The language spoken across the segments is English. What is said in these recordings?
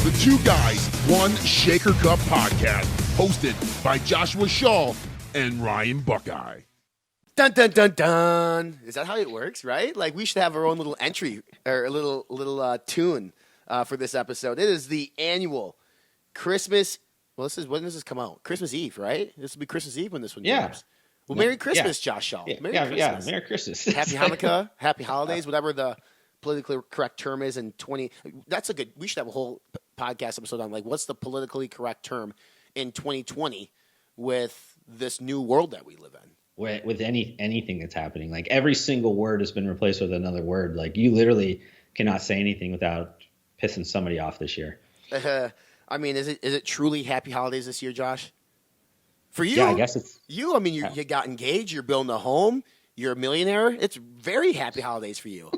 the Two Guys, One Shaker Cup podcast, hosted by Joshua Shaw and Ryan Buckeye. Dun, dun, dun, dun. Is that how it works, right? Like, we should have our own little entry or a little tune for this episode. It is the annual Christmas. Well, when does this come out? Christmas Eve, right? This will be Christmas Eve when this one drops. Well, Merry Christmas, Josh Shaw. Merry Christmas. Merry Christmas. Happy Hanukkah, Happy Holidays, whatever the politically correct term is in 20. That's a good, we should have a whole podcast episode on, like, what's the politically correct term in 2020 with this new world that we live in. With anything that's happening, like every single word has been replaced with another word. Like you literally cannot say anything without pissing somebody off this year. I mean, is it truly Happy Holidays this year, Josh? For you? Yeah, I guess it's you. I mean, you got engaged. You're building a home. You're a millionaire. It's very Happy Holidays for you.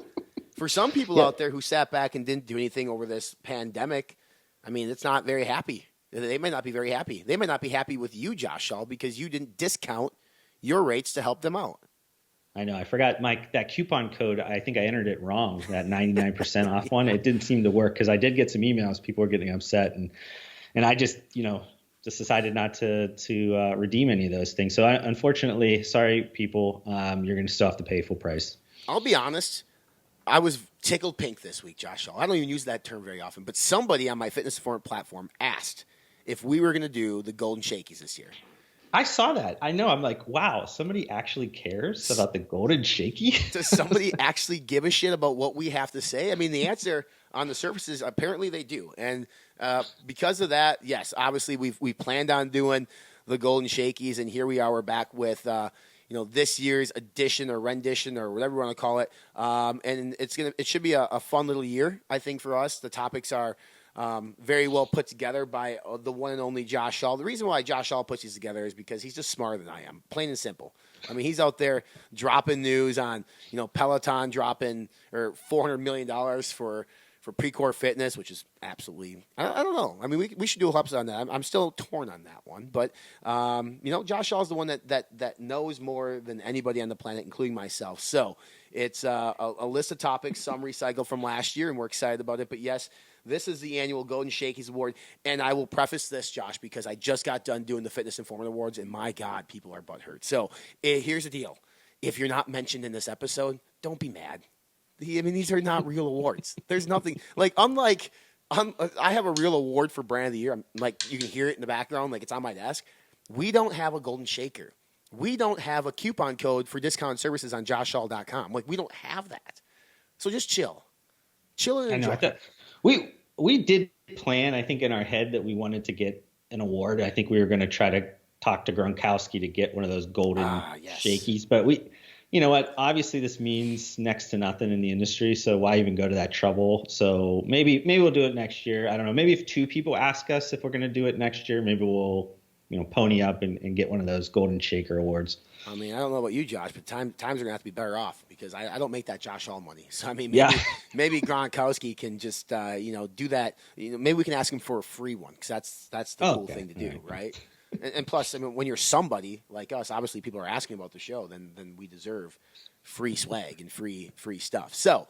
For some people out there who sat back and didn't do anything over this pandemic, I mean, it's not very happy. They might not be very happy. They might not be happy with you, Josh Shaw, because you didn't discount your rates to help them out. I know. I forgot that coupon code. I think I entered it wrong. That 99% off one. It didn't seem to work because I did get some emails. People were getting upset, and I just decided not to redeem any of those things. So unfortunately, sorry people, you're going to still have to pay full price. I'll be honest. I was tickled pink this week, Josh Shaw. I don't even use that term very often, but somebody on my fitness informant platform asked if we were going to do the Golden Shakies this year. I saw that. I know. I'm like, wow, somebody actually cares about the Golden Shaky? Does somebody actually give a shit about what we have to say? I mean, the answer on the surface is apparently they do. And because of that, yes, obviously we planned on doing the Golden Shakies, and here we are. We're back with this year's edition or rendition or whatever you want to call it. And it should be a fun little year, I think, for us. The topics are very well put together by the one and only Josh Shaw. The reason why Josh Shaw puts these together is because he's just smarter than I am, plain and simple. I mean, he's out there dropping news on, Peloton dropping or $400 million for Precor Fitness, which is absolutely, I don't know. I mean, we should do a whole episode on that. I'm still torn on that one. But, Josh Shaw is the one that knows more than anybody on the planet, including myself. So it's a list of topics, some recycled from last year, and we're excited about it. But, yes, this is the annual Golden Shakies Award. And I will preface this, Josh, because I just got done doing the Fitness Informant Awards, and, my God, people are butthurt. So here's the deal. If you're not mentioned in this episode, don't be mad. I mean, these are not real awards. There's nothing like I have a real award for Brand of the Year. I'm like, you can hear it in the background, like it's on my desk. We don't have a golden shaker. We don't have a coupon code for discount services on joshshaw.com. Like, we don't have that. So just chill and enjoy. I know. We did plan, I think, in our head that we wanted to get an award. I think we were going to try to talk to Gronkowski to get one of those golden shakies, but you know what? Obviously, this means next to nothing in the industry, so why even go to that trouble? So maybe we'll do it next year. I don't know. Maybe if two people ask us if we're going to do it next year, maybe we'll pony up and get one of those Golden Shaker awards. I mean, I don't know about you, Josh, but times are going to have to be better off because I don't make that Josh Hall money. So, I mean, maybe Gronkowski can just, do that. Maybe we can ask him for a free one because that's the cool thing to do, right? And plus, I mean, when you're somebody like us, obviously people are asking about the show, then we deserve free swag and free stuff. So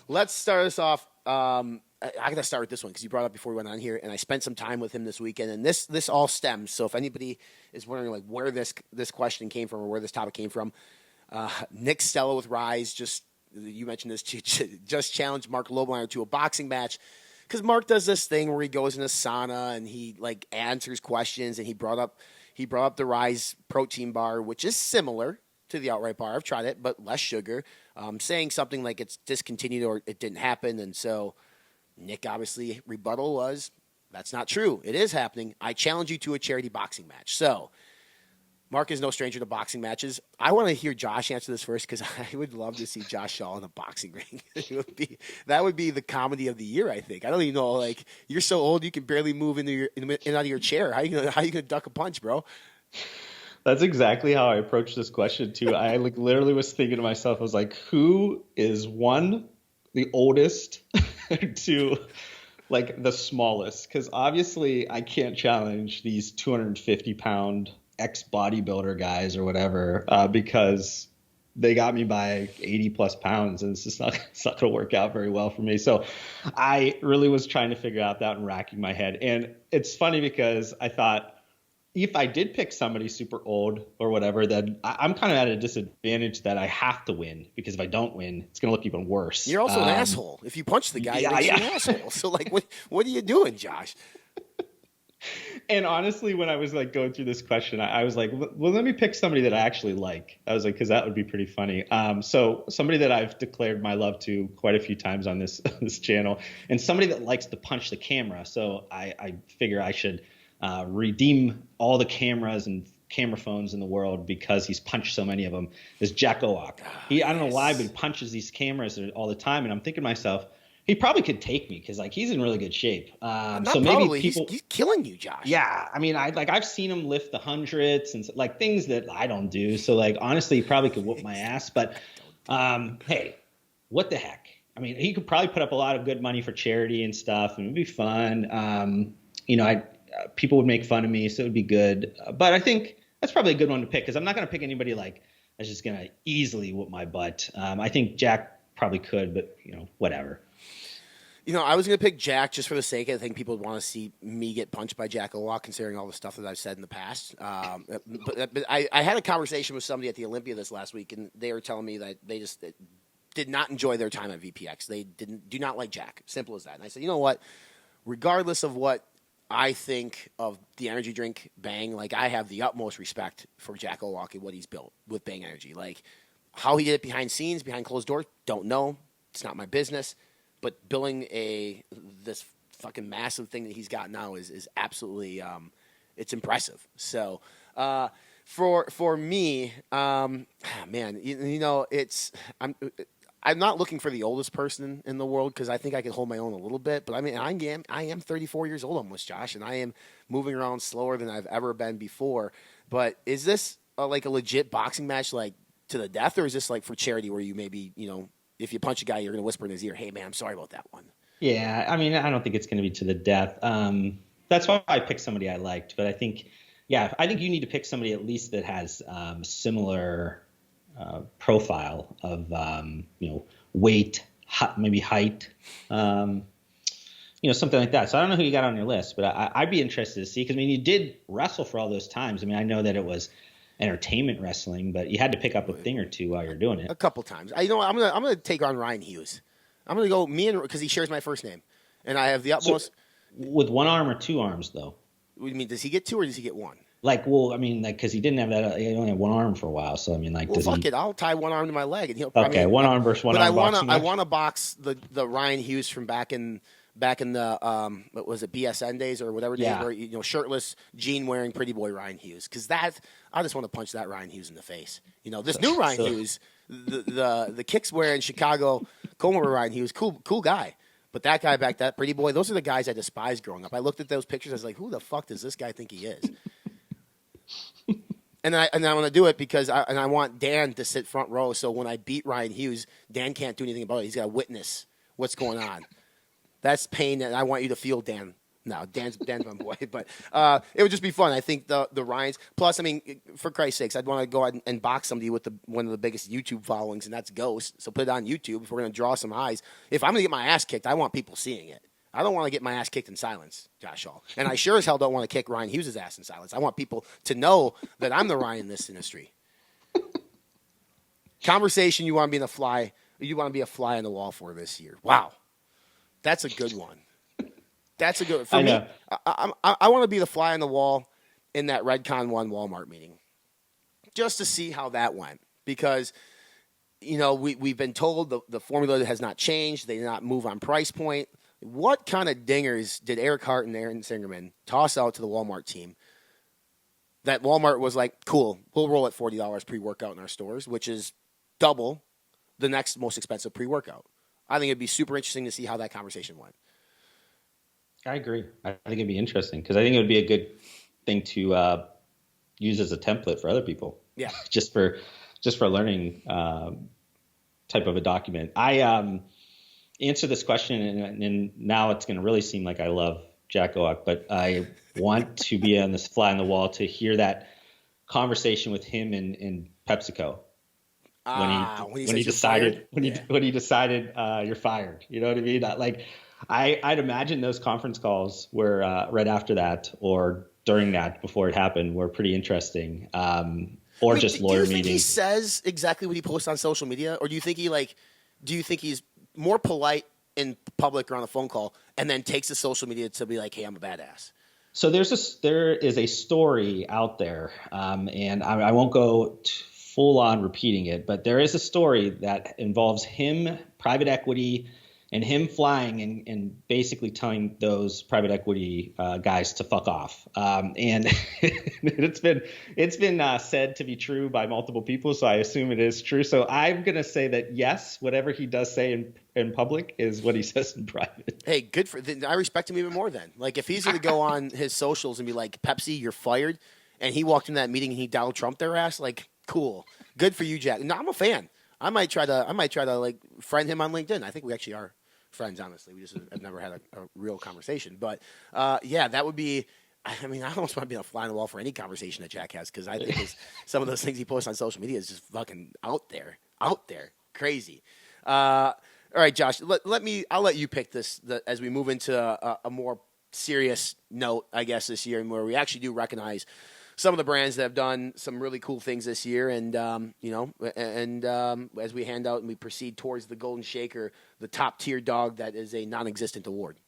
let's start us off. I got to start with this one because you brought it up before we went on here, and I spent some time with him this weekend. And this all stems. So if anybody is wondering like where this question came from or where this topic came from, Nick Stella with Rise you mentioned this just challenged Mark Lobliner to a boxing match. Because Mark does this thing where he goes in a sauna and he like answers questions, and he brought up the Rise protein bar, which is similar to the Outright bar. I've tried it, but less sugar. Saying something like it's discontinued or it didn't happen, and so Nick obviously rebuttal was that's not true. It is happening. I challenge you to a charity boxing match. So Mark is no stranger to boxing matches. I want to hear Josh answer this first because I would love to see Josh Shaw in a boxing ring. That would be the comedy of the year, I think. I don't even know. Like, you're so old you can barely move in and out of your chair. How you gonna duck a punch, bro? That's exactly how I approached this question too. I literally was thinking to myself, I was like, who is the oldest, to the smallest? Because obviously I can't challenge these 250-pound ex-bodybuilder guys or whatever, because they got me by 80 plus pounds, and it's not going to work out very well for me. So I really was trying to figure out that and racking my head. And it's funny because I thought, if I did pick somebody super old or whatever, then I'm kind of at a disadvantage that I have to win, because if I don't win, it's going to look even worse. You're also an asshole. If you punch the guy, you're an asshole. So, like, what are you doing, Josh? And honestly, when I was like going through this question, I was like, well, let me pick somebody that I actually like. I was like, because that would be pretty funny. So somebody that I've declared my love to quite a few times on this channel, and somebody that likes to punch the camera. So I figure I should redeem all the cameras and camera phones in the world because he's punched so many of them, is Jack Owak. I don't know why, but he punches these cameras all the time. And I'm thinking to myself, he probably could take me because, like, he's in really good shape. So maybe people, he's killing you, Josh. Yeah, I mean, I've seen him lift the hundreds and like things that I don't do. So, like, honestly, he probably could whoop my ass. But hey, what the heck? I mean, he could probably put up a lot of good money for charity and stuff, and it'd be fun. People would make fun of me, so it would be good. But I think that's probably a good one to pick, because I'm not going to pick anybody like that's just going to easily whoop my butt. I think Jack probably could, but whatever. I was going to pick Jack just for the sake of, I think people would want to see me get punched by Jack Owak, considering all the stuff that I've said in the past. But I had a conversation with somebody at the Olympia this last week, and they were telling me that they just did not enjoy their time at VPX. They do not like Jack. Simple as that. And I said, you know what? Regardless of what I think of the energy drink Bang, like, I have the utmost respect for Jack Owak and what he's built with Bang Energy. Like, how he did it behind scenes, behind closed doors, don't know. It's not my business. But building this fucking massive thing that he's got now is absolutely it's impressive. So for me, man, I'm not looking for the oldest person in the world, because I think I can hold my own a little bit. But I mean, I am 34 years old almost, Josh, and I am moving around slower than I've ever been before. But is this like a legit boxing match, like to the death, or is this like for charity where you maybe if you punch a guy, you're going to whisper in his ear, "Hey, man, I'm sorry about that one." Yeah, I mean, I don't think it's going to be to the death. That's why I picked somebody I liked. But I think you need to pick somebody at least that has similar profile of weight, maybe height, something like that. So I don't know who you got on your list, but I'd be interested to see, because I mean, you did wrestle for all those times. I mean, I know that it was entertainment wrestling, but you had to pick up a thing or two while you're doing it. A couple times. I'm gonna take on Ryan Hughes. I'm gonna go because he shares my first name, and I have the utmost. So, with one arm or two arms, though? What do you mean? Does he get two or does he get one? Because he didn't have that. He only had one arm for a while. So I mean, fuck it. I'll tie one arm to my leg, and he'll. One arm versus one arm. But I want to box the Ryan Hughes from back in the what was it, BSN days or whatever days, where shirtless, jean wearing pretty boy Ryan Hughes, because I just want to punch that Ryan Hughes in the face. This new Ryan Hughes, the kicks wearing Chicago Como Ryan Hughes, cool guy. But that guy back, that pretty boy, those are the guys I despised growing up. I looked at those pictures, I was like, who the fuck does this guy think he is? And I want to do it because I want Dan to sit front row, so when I beat Ryan Hughes, Dan can't do anything about it. He's got to witness what's going on. That's pain that I want you to feel, Dan. No, Dan's my boy, but it would just be fun. I think the Ryans. Plus, I mean, for Christ's sakes, I'd want to go out and box somebody with one of the biggest YouTube followings, and that's Ghost. So put it on YouTube if we're going to draw some eyes. If I'm going to get my ass kicked, I want people seeing it. I don't want to get my ass kicked in silence, Josh Hall. And I sure as hell don't want to kick Ryan Hughes' ass in silence. I want people to know that I'm the Ryan in this industry. Conversation you want to be a fly on the wall for this year. Wow. That's a good one. That's a good for me. I want to be the fly on the wall in that Redcon 1 Walmart meeting, just to see how that went. Because, we've been told the formula has not changed. They did not move on price point. What kind of dingers did Eric Hart and Aaron Singerman toss out to the Walmart team that Walmart was like, cool, we'll roll at $40 pre-workout in our stores, which is double the next most expensive pre-workout? I think it'd be super interesting to see how that conversation went. I agree. I think it'd be interesting because I think it would be a good thing to use as a template for other people. Yeah, just for learning type of a document. I answer this question, and now it's going to really seem like I love Jack Owak, but I want to be on this fly on the wall to hear that conversation with him and PepsiCo. when he decided you're fired. You know what I mean? I'd imagine those conference calls were right after that or during that before it happened were pretty interesting. Just lawyer meetings. Do you think he says exactly what he posts on social media, or do you think he's more polite in public or on the phone call, and then takes the social media to be like, "Hey, I'm a badass"? So there is a story out there, and I won't go full on repeating it, but there is a story that involves him, private equity, and him flying and basically telling those private equity guys to fuck off. And it's been said to be true by multiple people, so I assume it is true. So I'm gonna say that yes, whatever he does say in public is what he says in private. Hey, I respect him even more then. Like if he's gonna go on his socials and be like, "Pepsi, you're fired," and he walked in that meeting and he Donald Trump their ass, like cool, good for you, Jack. No, I'm a fan. I might try to like friend him on LinkedIn. I think we actually are friends, honestly. We just have never had a real conversation. But yeah, that would be. I mean, I almost want to be a fly on the wall for any conversation that Jack has because I think some of those things he posts on social media is just fucking out there, crazy. All right, Josh. I'll let you pick this as we move into a more serious note, I guess, this year, and where we actually do recognize some of the brands that have done some really cool things this year. And, as we hand out and we proceed towards the Golden Shaker, the top tier dog that is a non-existent award.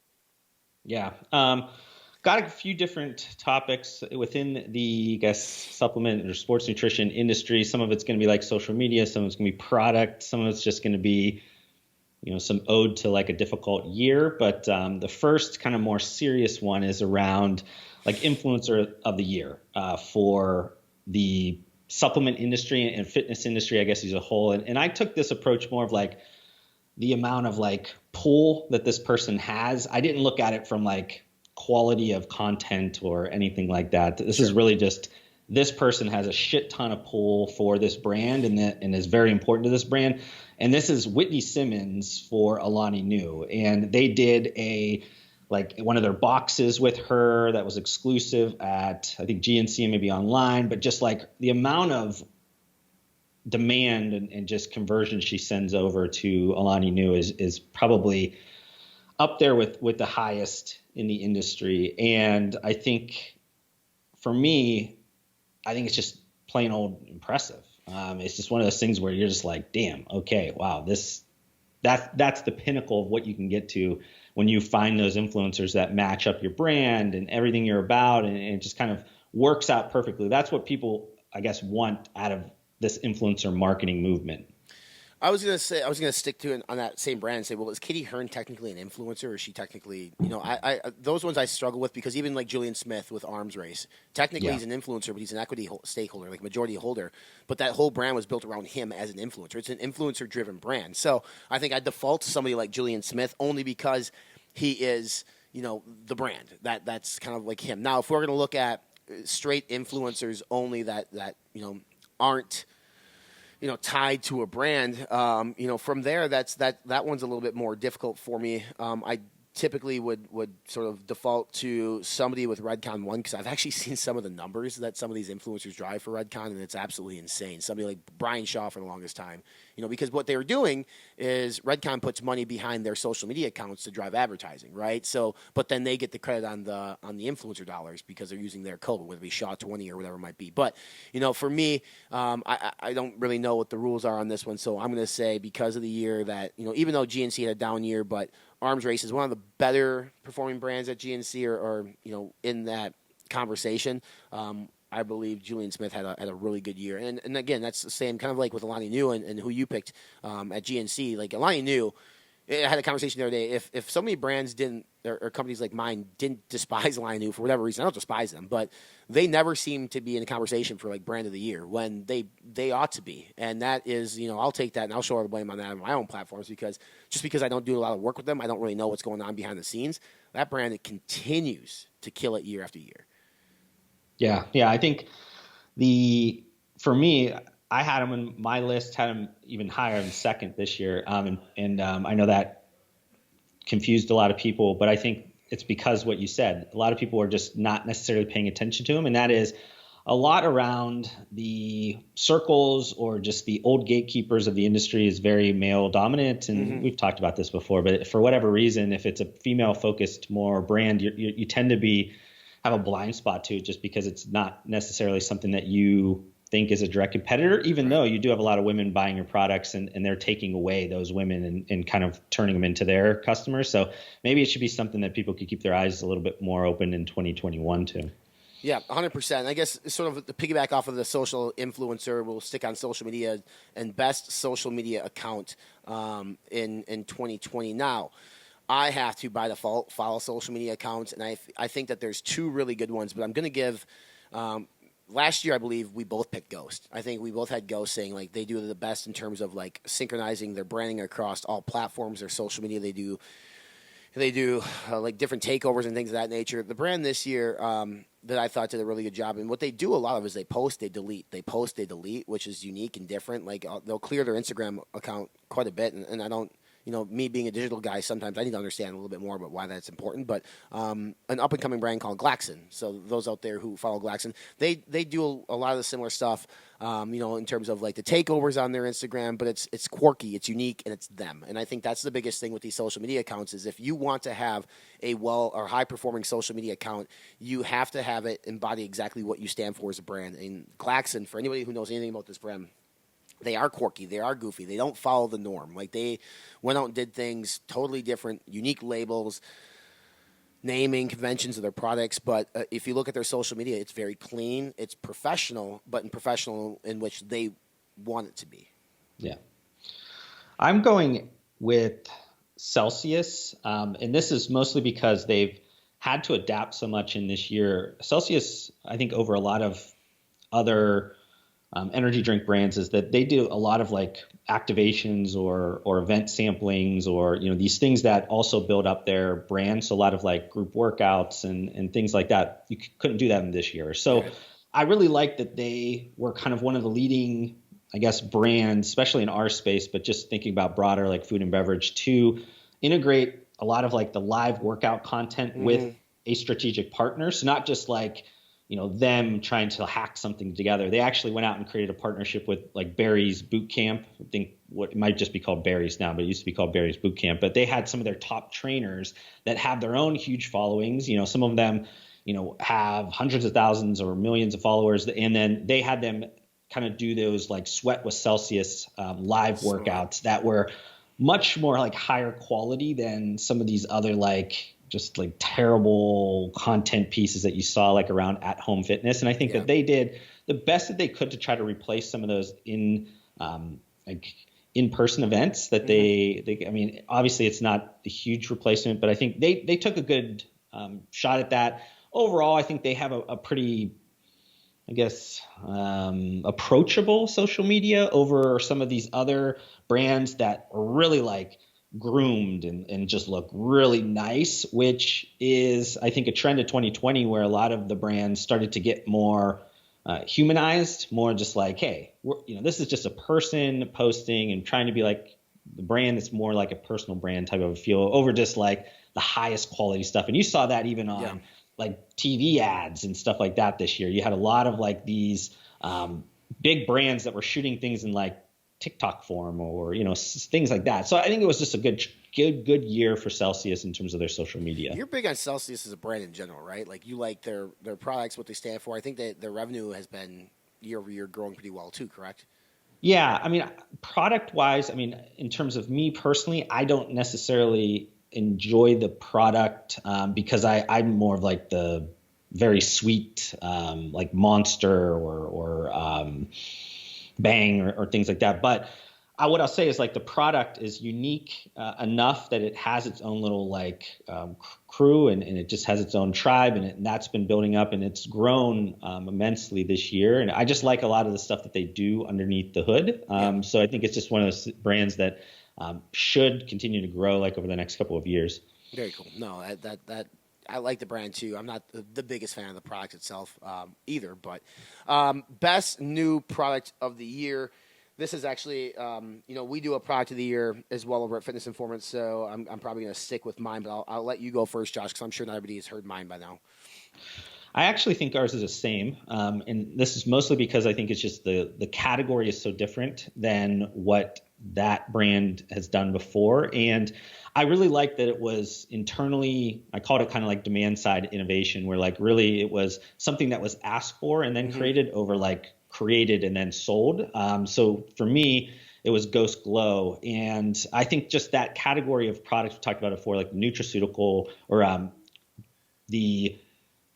Yeah. Got a few different topics within the, I guess, supplement or sports nutrition industry. Some of it's going to be like social media. Some of it's going to be product. Some of it's just going to be, some ode to like a difficult year. But the first kind of more serious one is around like influencer of the year for the supplement industry and fitness industry, I guess, as a whole. And I took this approach more of like the amount of like pull that this person has. I didn't look at it from like quality of content or anything like that. This is really just this person has a shit ton of pull for this brand and is very important to this brand. And this is Whitney Simmons for Alani Nu. And they did one of their boxes with her that was exclusive at, I think, GNC and maybe online, but just like the amount of demand and just conversion she sends over to Alani Nu is probably up there with the highest in the industry. And I think for me, I think it's just plain old impressive. It's just one of those things where you're just like, damn, okay, wow, that's the pinnacle of what you can get to when you find those influencers that match up your brand and everything you're about, and it just kind of works out perfectly. That's what people, I guess, want out of this influencer marketing movement. I was gonna stick to it on that same brand and say, well, is Katie Hearn technically an influencer, or is she technically, I those ones I struggle with because even like Julian Smith with Arms Race, technically he's an influencer, but he's an equity stakeholder, like majority holder. But that whole brand was built around him as an influencer. It's an influencer-driven brand. So I think I default to somebody like Julian Smith only because he is, the brand. That's kind of like him. Now, if we're gonna look at straight influencers only that aren't tied to a brand, from there, that one's a little bit more difficult for me. I typically would sort of default to somebody with Redcon 1 because I've actually seen some of the numbers that some of these influencers drive for Redcon, and it's absolutely insane. Somebody like Brian Shaw for the longest time, because what they were doing is Redcon puts money behind their social media accounts to drive advertising, right? So, but then they get the credit on the influencer dollars because they're using their code, whether it be Shaw 20 or whatever it might be. But for me, I don't really know what the rules are on this one, so I'm going to say because of the year that even though GNC had a down year, but Arms Race is one of the better performing brands at GNC or in that conversation. I believe Julian Smith had a really good year. And again, that's the same kind of like with Alani Nu and who you picked at GNC. Like Alani Nu, I had a conversation the other day. If so many brands didn't, or companies like mine didn't despise Alani Nu for whatever reason, I don't despise them, but they never seem to be in a conversation for like brand of the year when they ought to be. And that is, I'll take that and I'll show all the blame on that on my own platforms because I don't do a lot of work with them, I don't really know what's going on behind the scenes. That brand, it continues to kill it year after year. Yeah. I think for me, I had him in my list, had him even higher than second this year. I know that confused a lot of people, but I think it's because what you said, a lot of people are just not necessarily paying attention to him. And that is a lot around the circles or just the old gatekeepers of the industry is very male dominant. And we've talked about this before, but for whatever reason, if it's a female focused more brand, you tend to have a blind spot to it just because it's not necessarily something that you think is a direct competitor, even though you do have a lot of women buying your products and they're taking away those women and kind of turning them into their customers. So maybe it should be something that people could keep their eyes a little bit more open in 2021 too. Yeah, 100%. I guess sort of the piggyback off of the social influencer, we'll stick on social media and best social media account in 2020. Now, I have to, by default, follow social media accounts, and I think that there's two really good ones, but I'm going to give last year, I believe we both picked Ghost. I think we both had Ghost saying like they do the best in terms of like synchronizing their branding across all platforms, their social media. They do like different takeovers and things of that nature. The brand this year that I thought did a really good job, and what they do a lot of is they post, they delete, they post, they delete, which is unique and different. Like they'll clear their Instagram account quite a bit, and I don't. Me being a digital guy, sometimes I need to understand a little bit more about why that's important. But an up-and-coming brand called Glaxon. So those out there who follow Glaxon, they do a lot of the similar stuff, in terms of like the takeovers on their Instagram. But it's quirky, it's unique, and it's them. And I think that's the biggest thing with these social media accounts is if you want to have a well or high-performing social media account, you have to have it embody exactly what you stand for as a brand. And Glaxon, for anybody who knows anything about this brand, they are quirky. They are goofy. They don't follow the norm. Like they went out and did things totally different, unique labels, naming conventions of their products. But if you look at their social media, it's very clean. It's professional, but professional in which they want it to be. Yeah. I'm going with Celsius. And this is mostly because they've had to adapt so much in this year. Celsius, I think over a lot of other energy drink brands is that they do a lot of like activations or event samplings or these things that also build up their brand. So a lot of like group workouts and things like that. You couldn't do that in this year. So I really like that they were kind of one of the leading, I guess, brands, especially in our space, but just thinking about broader like food and beverage to integrate a lot of like the live workout content with a strategic partner. So not just like them trying to hack something together. They actually went out and created a partnership with like Barry's Boot Camp. I think it might just be called Barry's now, but it used to be called Barry's Boot Camp. But they had some of their top trainers that have their own huge followings. Some of them, have hundreds of thousands or millions of followers. And then they had them kind of do those like Sweat with Celsius live workouts that were much more like higher quality than some of these other like just like terrible content pieces that you saw like around at home fitness. And I think that they did the best that they could to try to replace some of those like in-person events that they I mean, obviously it's not a huge replacement, but I think they took a good shot at that. Overall, I think they have a pretty, I guess, approachable social media over some of these other brands that are really like groomed and just look really nice, which is, I think, a trend of 2020 where a lot of the brands started to get more humanized, more just like, hey, this is just a person posting and trying to be like the brand that's more like a personal brand type of a feel over just like the highest quality stuff. And you saw that even on like TV ads and stuff like that this year. You had a lot of like these big brands that were shooting things in like TikTok form or things like that. So I think it was just a good year for Celsius in terms of their social media. You're big on Celsius as a brand in general, right? Like you like their products, what they stand for. I think that their revenue has been year over year growing pretty well too, correct? Yeah, I mean, product wise, I mean, in terms of me personally, I don't necessarily enjoy the product because I'm more of like the very sweet like Monster or Bang or things like that. But what I'll say is like the product is unique enough that it has its own little like crew and it just has its own tribe and that's been building up and it's grown immensely this year. And I just like a lot of the stuff that they do underneath the hood. So I think it's just one of those brands that should continue to grow like over the next couple of years. Very cool. No, that I like the brand too. I'm not the biggest fan of the product itself either, but best new product of the year. This is actually, we do a product of the year as well over at Fitness Informant, so I'm probably going to stick with mine, but I'll let you go first, Josh, because I'm sure not everybody has heard mine by now. I actually think ours is the same. And this is mostly because I think it's just the category is so different than what that brand has done before. And I really like that it was internally, I called it kind of like demand side innovation, where like really it was something that was asked for and then created over like created and then sold. So for me, it was Ghost Glow. And I think just that category of products we talked about before, like nutraceutical or the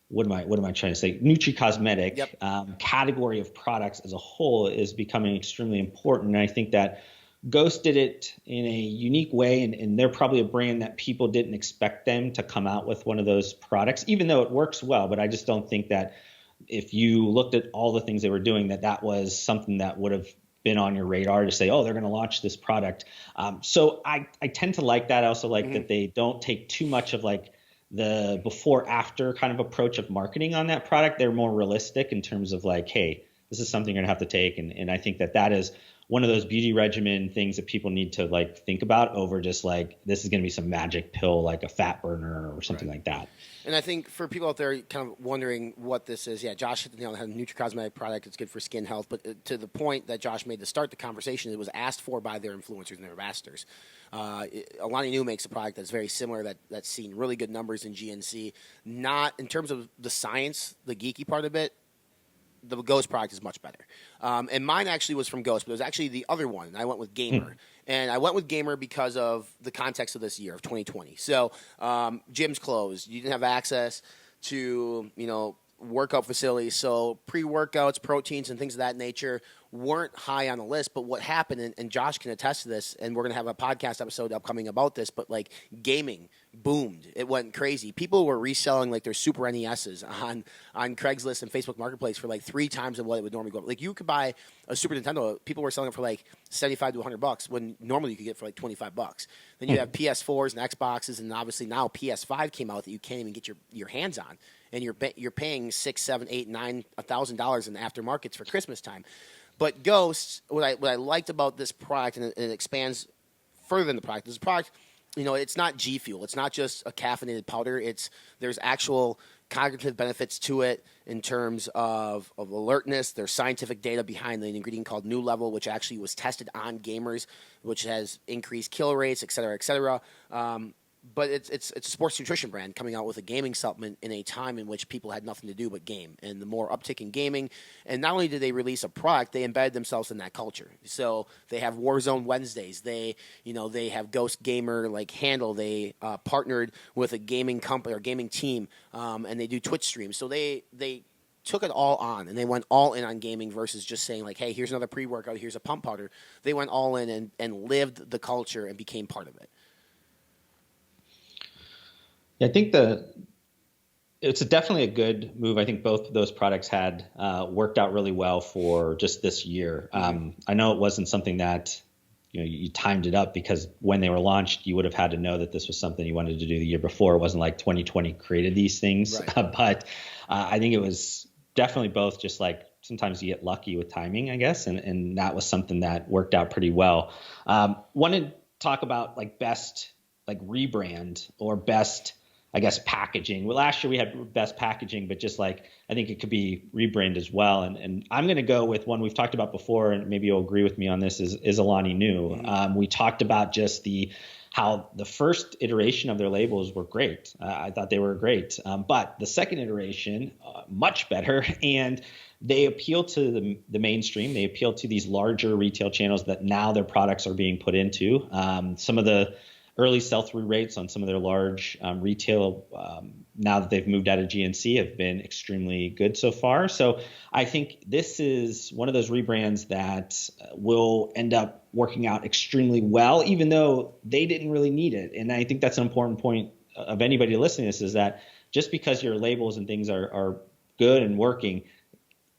what am I trying to say? Nutri-cosmetic category of products as a whole is becoming extremely important. And I think that Ghost did it in a unique way, and they're probably a brand that people didn't expect them to come out with one of those products, even though it works well. But I just don't think that if you looked at all the things they were doing, that was something that would have been on your radar to say, oh, they're going to launch this product. So I tend to like that. I also like that they don't take too much of like the before after kind of approach of marketing on that product. They're more realistic in terms of like, hey, this is something you're gonna have to take. And I think that is one of those beauty regimen things that people need to like think about over just like, this is gonna be some magic pill, like a fat burner or something like that. And I think for people out there kind of wondering what this is, Josh hit the nail on the head. A Nutri-cosmetic product. It's good for skin health. But to the point that Josh made to start the conversation, it was asked for by their influencers and their ambassadors. Alani Nu makes a product that's very similar, that's seen really good numbers in GNC. Not in terms of the science, the geeky part of it, the Ghost product is much better. And mine actually was from Ghost, but it was actually the other one. And I went with Gamer. And I went with Gamer because of the context of this year, of 2020. So gyms closed. You didn't have access to, workout facilities. So pre-workouts, proteins, and things of that nature weren't high on the list. But what happened, and Josh can attest to this, and we're going to have a podcast episode upcoming about this, but like gaming boomed. It went crazy. People were reselling like their Super NESs on Craigslist and Facebook Marketplace for like 3 times of what it would normally go. Like you could buy a Super Nintendo. People were selling it for like $75 to $100 when normally you could get it for like $25. Then you have PS4s and Xboxes, and obviously now PS5 came out that you can't even get your hands on. And you're paying $6,000, $7,000, $8,000, $9,000 in the aftermarkets for Christmas time. But Ghost, what I liked about this product, and it expands further than the product. This product, it's not G Fuel. It's not just a caffeinated powder. There's actual cognitive benefits to it in terms of alertness. There's scientific data behind the ingredient called New Level, which actually was tested on gamers, which has increased kill rates, et cetera, et cetera. But it's a sports nutrition brand coming out with a gaming supplement in a time in which people had nothing to do but game, and the more uptick in gaming. And not only did they release a product, they embedded themselves in that culture. So they have Warzone Wednesdays. They have Ghost Gamer like handle. They partnered with a gaming company or gaming team, and they do Twitch streams. So they took it all on, and they went all in on gaming versus just saying like, hey, here's another pre-workout, here's a pump powder. They went all in and lived the culture and became part of it. I think it's definitely a good move. I think both of those products had worked out really well for just this year. I know it wasn't something that you timed it up, because when they were launched, you would have had to know that this was something you wanted to do the year before. It wasn't like 2020 created these things, right. But I think it was definitely both. Just like sometimes you get lucky with timing, I guess, and that was something that worked out pretty well. Wanted to talk about like best like rebrand or best, I guess, packaging. Well, last year we had best packaging, but just like, I think it could be rebrand as well. And I'm going to go with one we've talked about before, and maybe you'll agree with me on this, is Alani Nu. We talked about just how the first iteration of their labels were great. I thought they were great. But the second iteration, much better. And they appeal to the mainstream. They appeal to these larger retail channels that now their products are being put into. Some of the early sell-through rates on some of their large retail, now that they've moved out of GNC, have been extremely good so far. So I think this is one of those rebrands that will end up working out extremely well, even though they didn't really need it. And I think that's an important point of anybody listening to this, is that just because your labels and things are good and working,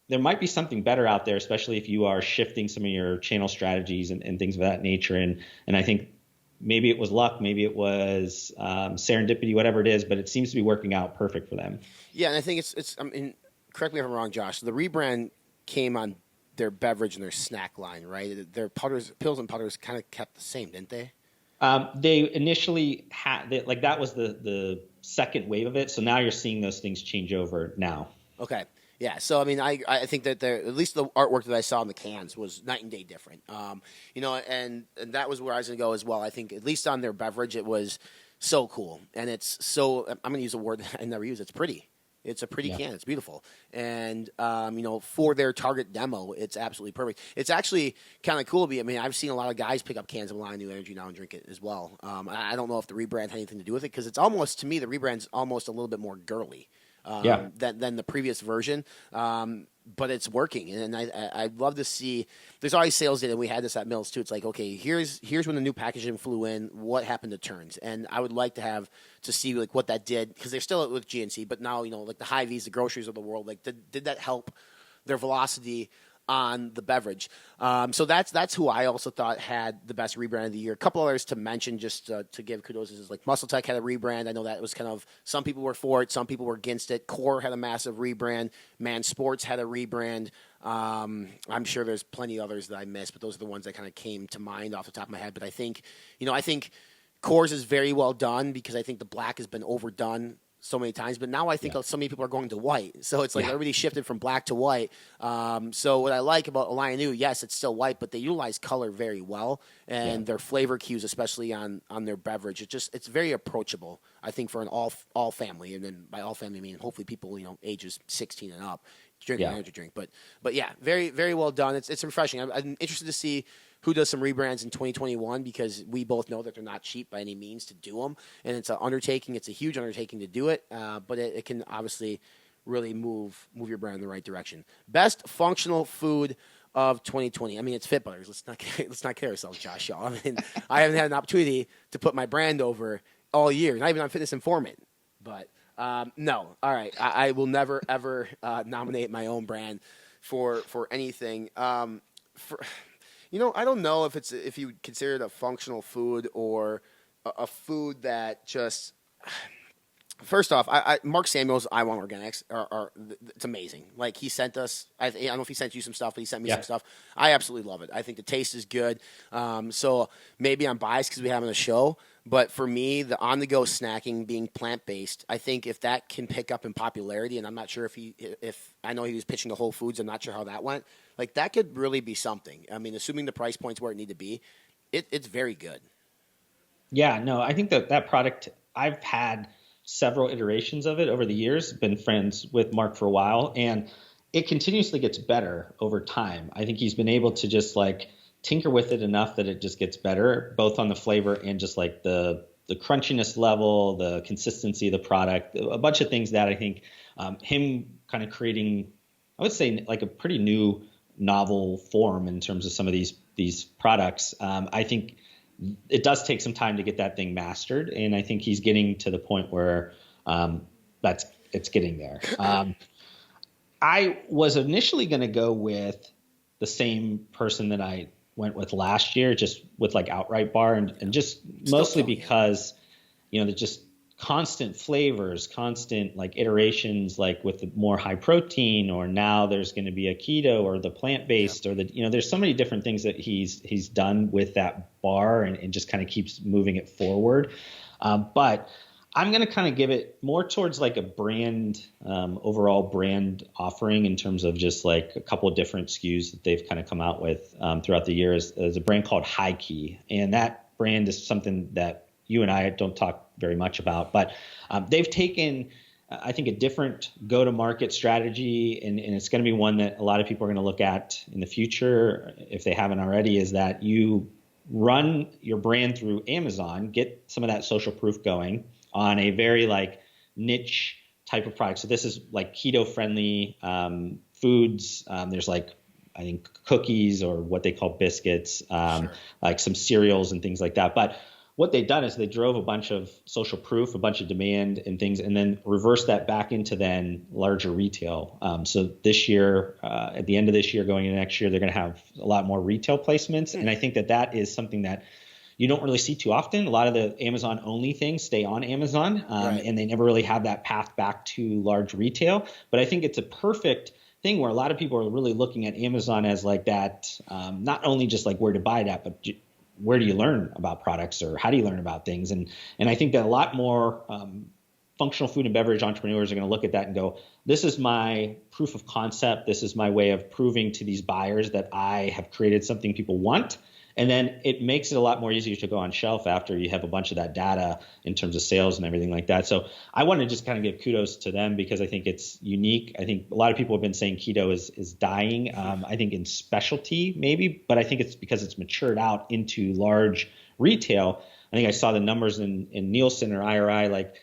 there might be something better out there, especially if you are shifting some of your channel strategies and things of that nature. And I think maybe it was luck, maybe it was serendipity, whatever it is, but it seems to be working out perfect for them. Yeah, and I think it's. I mean, correct me if I'm wrong, Josh. The rebrand came on their beverage and their snack line, right? Their pills and powders kind of kept the same, didn't they? They initially had that was the second wave of it. So now you're seeing those things change over now. Okay. Yeah. So I mean, I think that at least the artwork that I saw in the cans was night and day different. And that was where I was going to go as well. I think at least on their beverage, it was so cool, and it's so. I'm going to use a word that I never use. It's pretty. It's a pretty can. It's beautiful, and for their target demo, it's absolutely perfect. It's actually kind of cool. I mean, I've seen a lot of guys pick up cans of Line New Energy now and drink it as well. I don't know if the rebrand had anything to do with it, because it's almost, to me, the rebrand's almost a little bit more girly. Than the previous version. But it's working, and I'd love to see. There's always sales data, and we had this at Mills too. It's like, okay, here's when the new packaging flew in. What happened to turns? And I would like to see like what that did, because they're still with GNC, but now like the Hy-Vees, the groceries of the world, like did that help their velocity on the beverage? So that's who I also thought had the best rebrand of the year. A couple others to mention, just to give kudos, is like Muscle Tech had a rebrand. I know that was kind of, some people were for it, some people were against it. Core had a massive rebrand. Man Sports had a rebrand. I'm sure there's plenty of others that I missed, but those are the ones that kind of came to mind off the top of my head. But I think Core's is very well done, because I think the black has been overdone so many times, but now I think so many people are going to white. So it's like everybody shifted from black to white. So what I like about Alliant New, yes, it's still white, but they utilize color very well, and their flavor cues, especially on their beverage, it's very approachable, I think, for an all family. And then by all family, I mean hopefully people ages 16 and up drinking an energy drink. But yeah, very, very well done. It's refreshing. I'm interested to see who does some rebrands in 2021, because we both know that they're not cheap by any means to do them, and it's an undertaking. It's a huge undertaking to do it, but it can obviously really move your brand in the right direction. Best functional food of 2020. I mean, it's Fit Butters. Let's not kid ourselves, Josh. Y'all. I mean, I haven't had an opportunity to put my brand over all year, not even on Fitness Informant. But no, all right. I will never ever nominate my own brand for anything. I don't know if you consider it a functional food or a food that just. First off, Mark Samuel's I Want Organics it's amazing. Like, he sent us, I don't know if he sent you some stuff, but he sent me some stuff. I absolutely love it. I think the taste is good. So maybe I'm biased because we have on the show, but for me, the on-the-go snacking being plant-based, I think if that can pick up in popularity, and I'm not sure if I know he was pitching to Whole Foods, I'm not sure how that went. Like, that could really be something. I mean, assuming the price point's where it need to be, it's very good. Yeah, no, I think that product, I've had several iterations of it over the years, been friends with Mark for a while, and it continuously gets better over time. I think he's been able to just like tinker with it enough that it just gets better, both on the flavor and just like the crunchiness level, the consistency of the product, a bunch of things that I think him kind of creating, I would say, like a pretty new novel form in terms of some of these products. I think it does take some time to get that thing mastered, and I think he's getting to the point where it's getting there. I was initially going to go with the same person that I went with last year, just with like Outright Bar, and just mostly because they're just constant flavors, constant like iterations, like with the more high protein, or now there's going to be a keto or the plant-based or there's so many different things that he's done with that bar, and just kind of keeps moving it forward. But I'm going to kind of give it more towards like a brand, overall brand offering, in terms of just like a couple of different SKUs that they've kind of come out with throughout the years. There's a brand called Shaky, and that brand is something that you and I don't talk very much about, but they've taken, I think, a different go-to-market strategy, and it's going to be one that a lot of people are going to look at in the future, if they haven't already, is that you run your brand through Amazon, get some of that social proof going on a very like niche type of product. So this is like keto-friendly foods. There's like, I think, cookies, or what they call biscuits, like some cereals and things like that. But what they've done is they drove a bunch of social proof, a bunch of demand and things, and then reversed that back into then larger retail. So this year, at the end of this year, going into next year, they're going to have a lot more retail placements. And I think that is something that you don't really see too often. A lot of the Amazon only things stay on Amazon, and they never really have that path back to large retail. But I think it's a perfect thing where a lot of people are really looking at Amazon as like that, not only just like where to buy it at, but where do you learn about products, or how do you learn about things? And I think that a lot more functional food and beverage entrepreneurs are going to look at that and go, this is my proof of concept. This is my way of proving to these buyers that I have created something people want. And then it makes it a lot more easier to go on shelf after you have a bunch of that data in terms of sales and everything like that. So I want to just kind of give kudos to them because I think it's unique. I think a lot of people have been saying keto is dying. I think in specialty maybe, but I think it's because it's matured out into large retail. I think I saw the numbers in Nielsen or IRI, like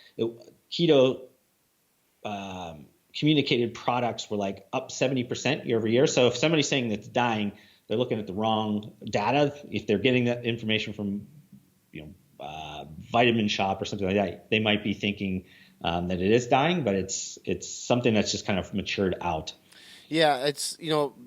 keto communicated products were like up 70% year over year. So if somebody's saying that it's dying, they're looking at the wrong data. If they're getting that information from, Vitamin Shop or something like that, they might be thinking that it is dying, but it's something that's just kind of matured out. Yeah, it's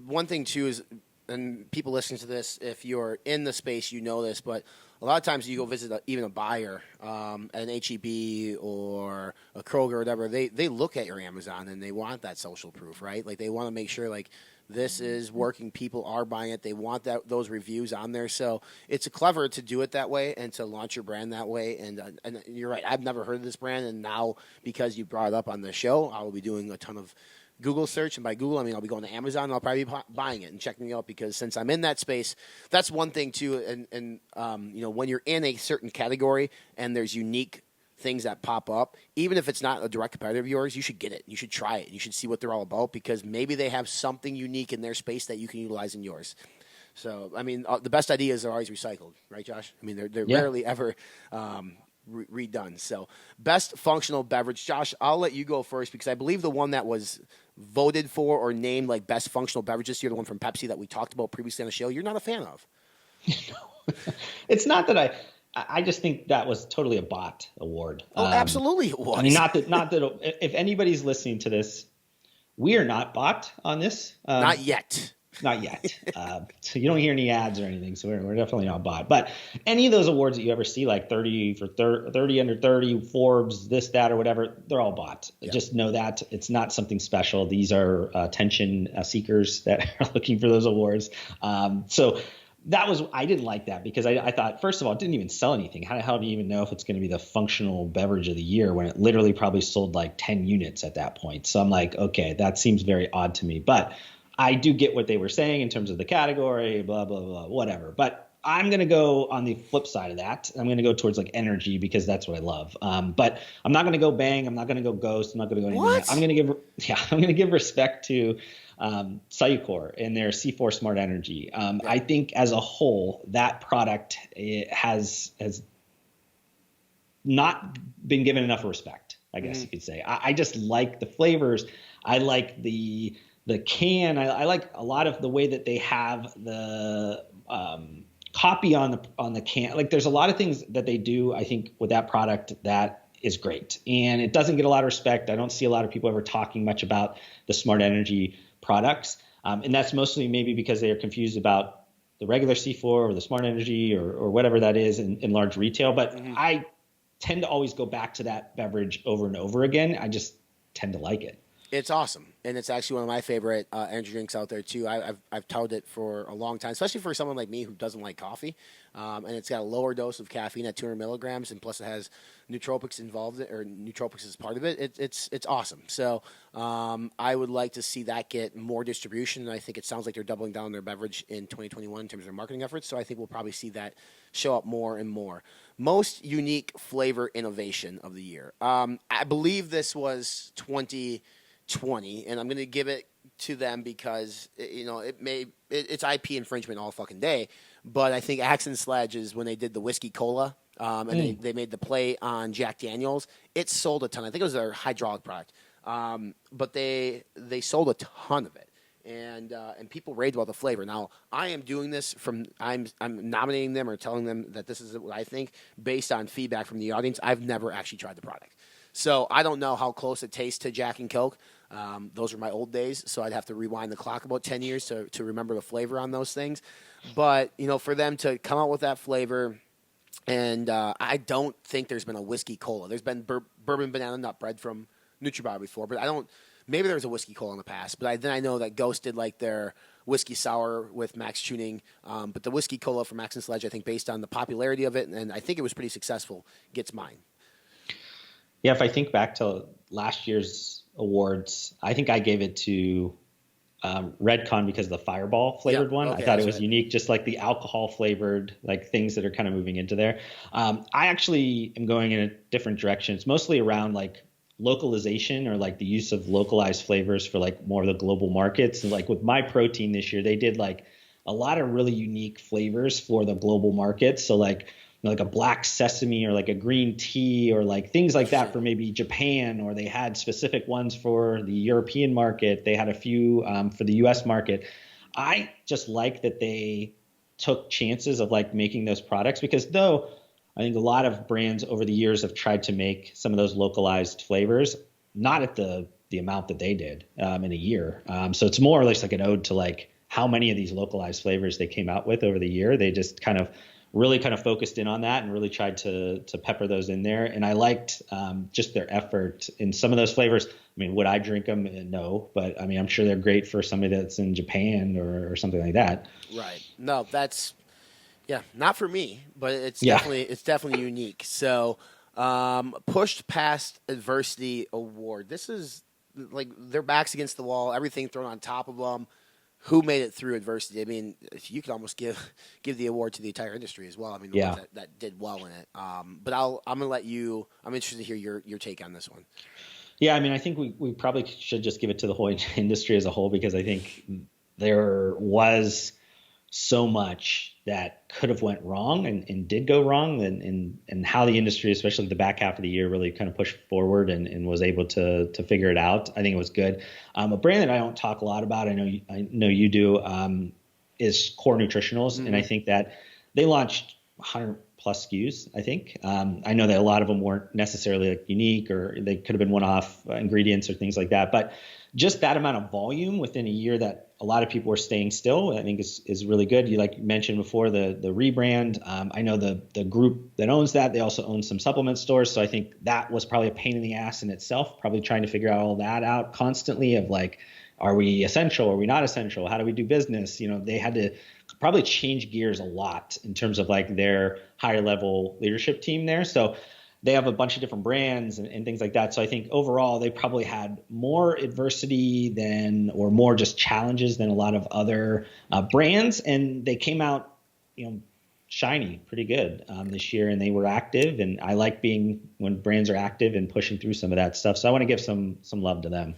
one thing too is, and people listening to this, if you're in the space, you know this, but a lot of times you go visit even a buyer at an H-E-B or a Kroger or whatever, they look at your Amazon and they want that social proof, right? Like they want to make sure like this is working, people are buying it, they want those reviews on there. So it's clever to do it that way and to launch your brand that way. And you're right, I've never heard of this brand, and now because you brought it up on the show, I will be doing a ton of Google search, and by Google, I mean I'll be going to Amazon, and I'll probably be buying it and checking it out because since I'm in that space, that's one thing too. And when you're in a certain category and there's unique things that pop up, even if it's not a direct competitor of yours, you should get it. You should try it. You should see what they're all about because maybe they have something unique in their space that you can utilize in yours. So, I mean, the best ideas are always recycled, right, Josh? I mean, they're rarely ever redone. So, best functional beverage. Josh, I'll let you go first because I believe the one that was voted for or named like best functional beverage this year, the one from Pepsi that we talked about previously on the show, you're not a fan of. No, it's not that I just think that was totally a bot award. Oh, absolutely it was. I mean, not that if anybody's listening to this, we are not bot on this. Not yet. Not yet. So you don't hear any ads or anything. So we're definitely not bot. But any of those awards that you ever see, like 30 for 30 under 30, Forbes, this, that, or whatever, they're all bot. Yeah. Just know that it's not something special. These are attention seekers that are looking for those awards. So I didn't like that because I thought, first of all, it didn't even sell anything. How the hell do you even know if it's going to be the functional beverage of the year when it literally probably sold like 10 units at that point? So I'm like, okay, that seems very odd to me. But I do get what they were saying in terms of the category, blah, blah, blah, whatever. But I'm going to go on the flip side of that. I'm going to go towards like energy because that's what I love. But I'm not going to go Bang. I'm not going to go Ghost. I'm not going to go anything. What? I'm going to give respect to Cellucor and their C4 Smart Energy. I think as a whole, that product has not been given enough respect, I guess you could say. I just like the flavors. I like the can. I like a lot of the way that they have the copy on the can. Like there's a lot of things that they do, I think, with that product that is great. And it doesn't get a lot of respect. I don't see a lot of people ever talking much about the Smart Energy products. And that's mostly maybe because they are confused about the regular C4 or the Smart Energy or whatever that is in large retail. But I tend to always go back to that beverage over and over again. I just tend to like it. It's awesome, and it's actually one of my favorite energy drinks out there too. I've touted it for a long time, especially for someone like me who doesn't like coffee. And it's got a lower dose of caffeine at 200 milligrams, and plus it has nootropics involved, or nootropics is part of it. It's awesome. So I would like to see that get more distribution, and I think it sounds like they're doubling down on their beverage in 2021 in terms of their marketing efforts. So I think we'll probably see that show up more and more. Most unique flavor innovation of the year. I believe this was 2020, and I'm going to give it to them because it's IP infringement all fucking day. But I think Axe and Sledge is when they did the whiskey cola, and they made the play on Jack Daniels. It sold a ton. I think it was their hydraulic product, but they sold a ton of it, and people raved about the flavor. Now I am doing this I'm nominating them or telling them that this is what I think based on feedback from the audience. I've never actually tried the product. So I don't know how close it tastes to Jack and Coke. Those are my old days, so I'd have to rewind the clock about 10 years to remember the flavor on those things. But, for them to come out with that flavor, and I don't think there's been a whiskey cola. There's been bourbon banana nut bread from NutriBar before, but maybe there was a whiskey cola in the past. But then I know that Ghost did like their whiskey sour with Max Tuning. But the whiskey cola from Max and Sledge, I think based on the popularity of it, and I think it was pretty successful, gets mine. Yeah, if I think back to last year's awards, I think I gave it to Redcon because of the Fireball flavored one. Okay, I thought it was right. unique, just like the alcohol flavored, like things that are kind of moving into there. I actually am going in a different direction. It's mostly around like localization or like the use of localized flavors for like more of the global markets. And like with my protein this year, they did like a lot of really unique flavors for the global markets. So like a black sesame or like a green tea or like things like that for maybe Japan, or they had specific ones for the European market. They had a few for the US market. I just like that they took chances of like making those products, because though I think a lot of brands over the years have tried to make some of those localized flavors, not at the amount that they did in a year. So it's more or less like an ode to like how many of these localized flavors they came out with over the year. They just really kind of focused in on that and really tried to pepper those in there. And I liked just their effort in some of those flavors. I mean, would I drink them? No, but I mean, I'm sure they're great for somebody that's in Japan or something like that. Right. No, that's not for me, but it's Yeah. definitely unique. So, pushed past adversity award. This is like their backs against the wall, everything thrown on top of them. Who made it through adversity? I mean, you could almost give the award to the entire industry as well. I mean, the ones that did well in it. But I'm gonna let you. I'm interested to hear your take on this one. Yeah, I mean, I think we probably should just give it to the whole industry as a whole, because I think there was so much that could have went wrong and did go wrong, and how the industry, especially the back half of the year, really kind of pushed forward and was able to figure it out. I think it was good. A brand that I don't talk a lot about, I know you do, is Core Nutritionals. Mm-hmm. And I think that they launched 100 plus SKUs, I think. I know that a lot of them weren't necessarily like unique, or they could have been one-off ingredients or things like that. But just that amount of volume within a year that a lot of people are staying still, I think is really good. You like mentioned before the rebrand. I know the group that owns that, they also own some supplement stores. So I think that was probably a pain in the ass in itself, probably trying to figure all that out constantly of like, are we essential? Are we not essential? How do we do business? They had to probably change gears a lot in terms of like their higher level leadership team there. So they have a bunch of different brands and things like that. So I think overall they probably had more adversity or more just challenges than a lot of other brands. And they came out, shiny, pretty good this year, and they were active. And I like being when brands are active and pushing through some of that stuff. So I want to give some love to them.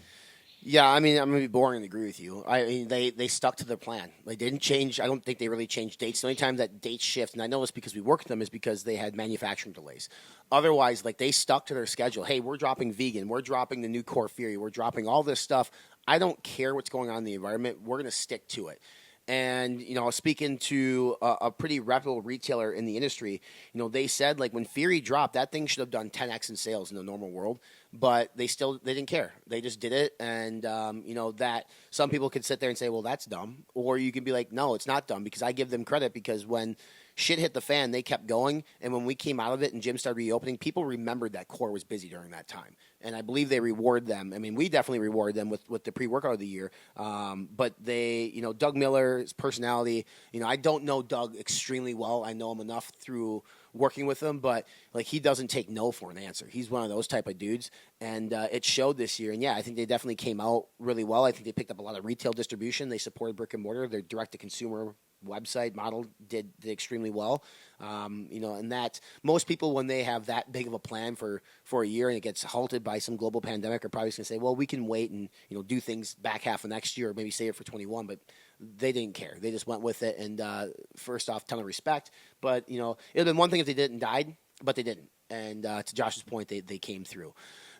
Yeah, I mean, I'm going to be boring and agree with you. I mean, they stuck to their plan. They didn't change. I don't think they really changed dates. The only time that dates shift, and I know it's because we work with them, is because they had manufacturing delays. Otherwise, like, they stuck to their schedule. Hey, we're dropping vegan. We're dropping the new Core Fury. We're dropping all this stuff. I don't care what's going on in the environment. We're going to stick to it. And, speaking to a pretty reputable retailer in the industry, they said, like, when Fury dropped, that thing should have done 10x in sales in the normal world. But they didn't care. They just did it. And, that some people could sit there and say, well, that's dumb. Or you can be like, no, it's not dumb, because I give them credit, because when shit hit the fan, they kept going. And when we came out of it and gyms started reopening, people remembered that Core was busy during that time. And I believe they reward them. I mean, we definitely reward them with the pre-workout of the year. But they, Doug Miller's personality, I don't know Doug extremely well. I know him enough through working with him, but like, he doesn't take no for an answer. He's one of those type of dudes, and it showed this year. And yeah, I think they definitely came out really well. I think they picked up a lot of retail distribution. They supported brick and mortar. Their direct-to-consumer website model did extremely well. And that most people, when they have that big of a plan for a year and it gets halted by some global pandemic, are probably going to say, well, we can wait and do things back half of next year, or maybe save it for 21. But they didn't care. They just went with it. And first off, ton of respect. But it would have been one thing if they didn't died, but they didn't. And to Josh's point, they came through.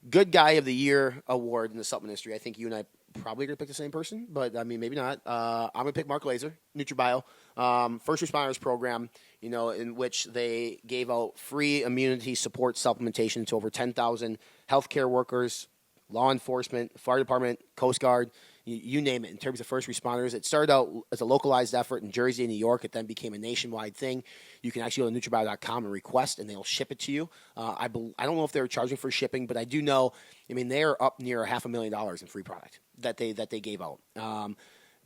Good Guy of the Year award in the supplement industry. I think you and I probably going to pick the same person, but I mean, maybe not. I'm going to pick Mark Laser, NutriBio, first responders program, in which they gave out free immunity support supplementation to over 10,000 healthcare workers, law enforcement, fire department, Coast Guard, you name it. In terms of first responders, it started out as a localized effort in Jersey and New York. It then became a nationwide thing. You can actually go to NutriBio.com and request, and they'll ship it to you. I don't know if they're charging for shipping, but I do know. I mean, they are up near $500,000 in free product that they gave out.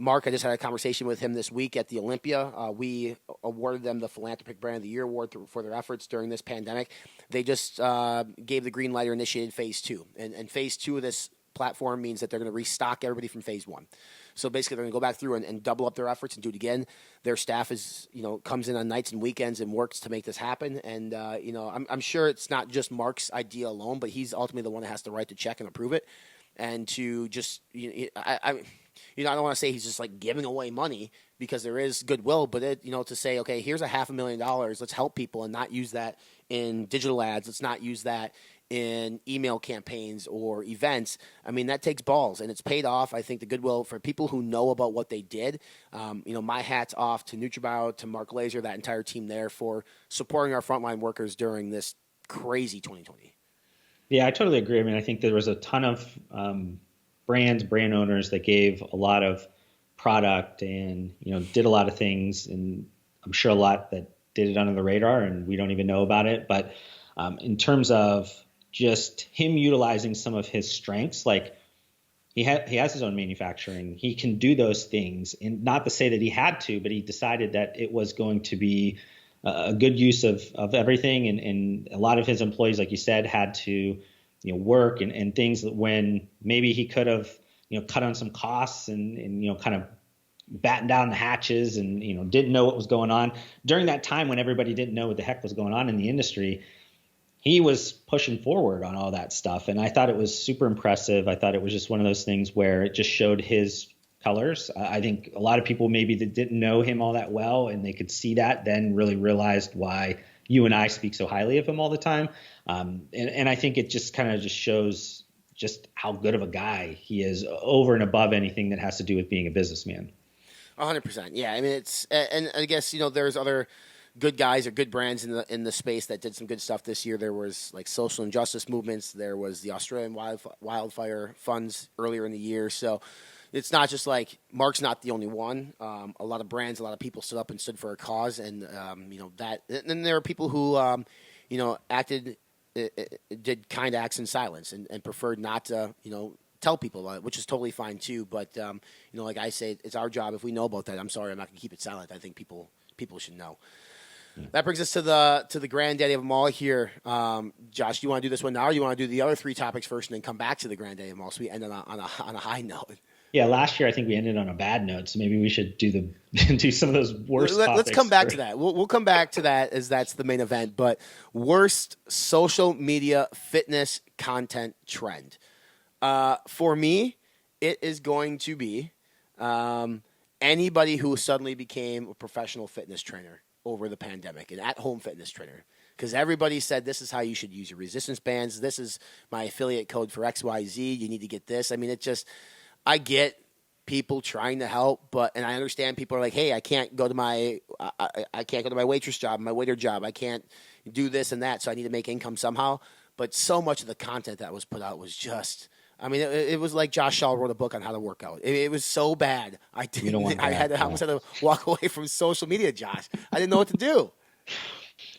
Mark, I just had a conversation with him this week at the Olympia. We awarded them the Philanthropic Brand of the Year award for their efforts during this pandemic. They just gave the green light or initiated phase 2. And phase 2 of this platform means that they're going to restock everybody from phase 1. So basically, they're going to go back through and double up their efforts and do it again. Their staff comes in on nights and weekends and works to make this happen. And I'm sure it's not just Mark's idea alone, but he's ultimately the one that has to write the check and approve it. And to just, I don't want to say he's just like giving away money, because there is goodwill, but to say, okay, here's $500,000, let's help people and not use that in digital ads. Let's not use that in email campaigns or events. I mean, that takes balls, and it's paid off. I think the goodwill for people who know about what they did, my hat's off to NutriBio, to Mark Glazer, that entire team there, for supporting our frontline workers during this crazy 2020. Yeah, I totally agree. I mean, I think there was a ton of brand owners that gave a lot of product and, did a lot of things. And I'm sure a lot that did it under the radar and we don't even know about it. But in terms of just him utilizing some of his strengths, like he has his own manufacturing, he can do those things. And not to say that he had to, but he decided that it was going to be a good use of everything. And a lot of his employees, like you said, had to, work and things that when maybe he could have, cut on some costs and kind of batten down the hatches and, didn't know what was going on during that time when everybody didn't know what the heck was going on in the industry. He was pushing forward on all that stuff. And I thought it was super impressive. I thought it was just one of those things where it just showed his colors. I think a lot of people maybe that didn't know him all that well and they could see that, then really realized why you and I speak so highly of him all the time. And I think it just kind of just shows just how good of a guy he is over and above anything that has to do with being a businessman. 100%. Yeah. I mean, and I guess, there's other good guys or good brands in the space that did some good stuff this year. There was like social injustice movements. There was the Australian wildfire funds earlier in the year. So it's not just like Mark's not the only one. A lot of brands, a lot of people stood up and stood for a cause, and that. And then there are people who acted, did kind acts in silence and preferred not to tell people about it, which is totally fine too. But like I say, it's our job. If we know about that, I'm sorry, I'm not going to keep it silent. I think people should know. That brings us to the granddaddy of them all here. Josh, do you want to do this one now, or do you want to do the other 3 topics first and then come back to the granddaddy of them all, so we end on a high note? Yeah, last year I think we ended on a bad note, so maybe we should do some of those worst topics. Let's come back to that. We'll come back to that, as that's the main event. But worst social media fitness content trend. For me, it is going to be anybody who suddenly became a professional fitness trainer over the pandemic, an at-home fitness trainer. Because everybody said, this is how you should use your resistance bands. This is my affiliate code for XYZ. You need to get this. I mean, I get people trying to help, and I understand people are like, hey, I can't go to my waitress job, my waiter job. I can't do this and that, so I need to make income somehow. But so much of the content that was put out was just, I mean, it was like Josh Shaw wrote a book on how to work out. It was so bad. I almost had to walk away from social media, Josh. I didn't know what to do.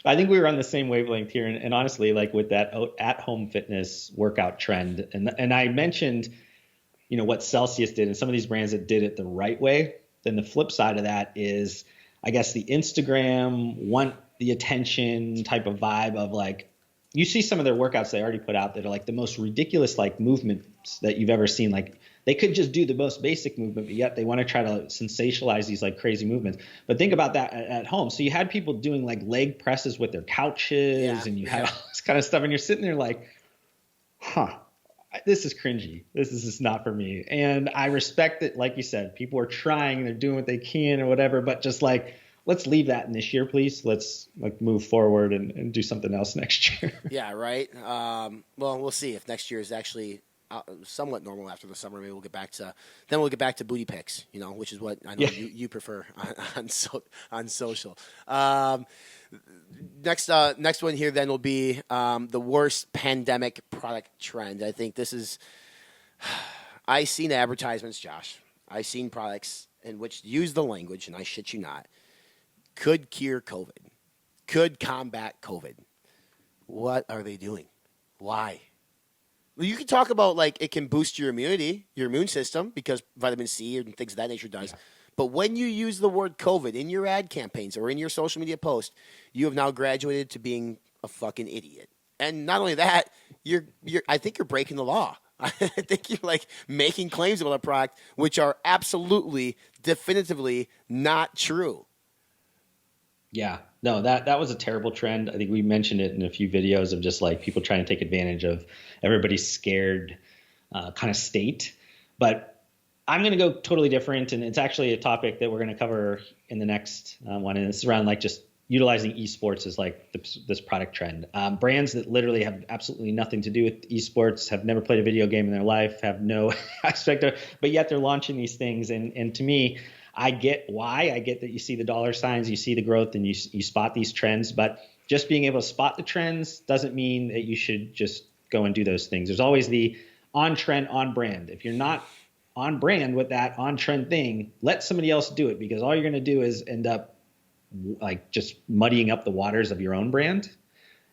I think we were on the same wavelength here. And honestly, like with that at-home fitness workout trend, and I mentioned, what Celsius did and some of these brands that did it the right way. Then the flip side of that is, I guess, the Instagram want the attention type of vibe of like, you see some of their workouts they already put out that are like the most ridiculous like movements that you've ever seen. Like they could just do the most basic movement, but yet they want to try to sensationalize these like crazy movements. But think about that at home. So you had people doing like leg presses with their couches, and you had all this kind of stuff, and you're sitting there like, this is cringy. This is just not for me. And I respect that, like you said, people are trying, they're doing what they can or whatever, but just like, let's leave that in this year, please. Let's like move forward and do something else next year. Yeah, right. Well, we'll see if next year is actually somewhat normal after the summer. Maybe we'll get back to booty pics, which is what I know you prefer on social. Next one here then will be the worst pandemic product trend. I think this is. I seen advertisements, Josh. I seen products in which use the language, and I shit you not, could cure COVID, could combat COVID. What are they doing? Why? You can talk about like it can boost your immunity, your immune system, because vitamin C and things of that nature does. Yeah. But when you use the word COVID in your ad campaigns or in your social media post, you have now graduated to being a fucking idiot. And not only that, I think you're breaking the law. I think you're like making claims about a product which are absolutely, definitively not true. Yeah, no, that was a terrible trend. I think we mentioned it in a few videos of just like people trying to take advantage of everybody's scared kind of state. But I'm going to go totally different, and it's actually a topic that we're going to cover in the next one, and it's around like just utilizing esports as like this product trend. Brands that literally have absolutely nothing to do with esports, have never played a video game in their life, have no aspect of, but yet they're launching these things. And to me, I get why. I get that you see the dollar signs, you see the growth, and you spot these trends. But just being able to spot the trends doesn't mean that you should just go and do those things. There's always the on trend, on brand. If you're not on brand with that on trend thing, let somebody else do it, because all you're going to do is end up like just muddying up the waters of your own brand.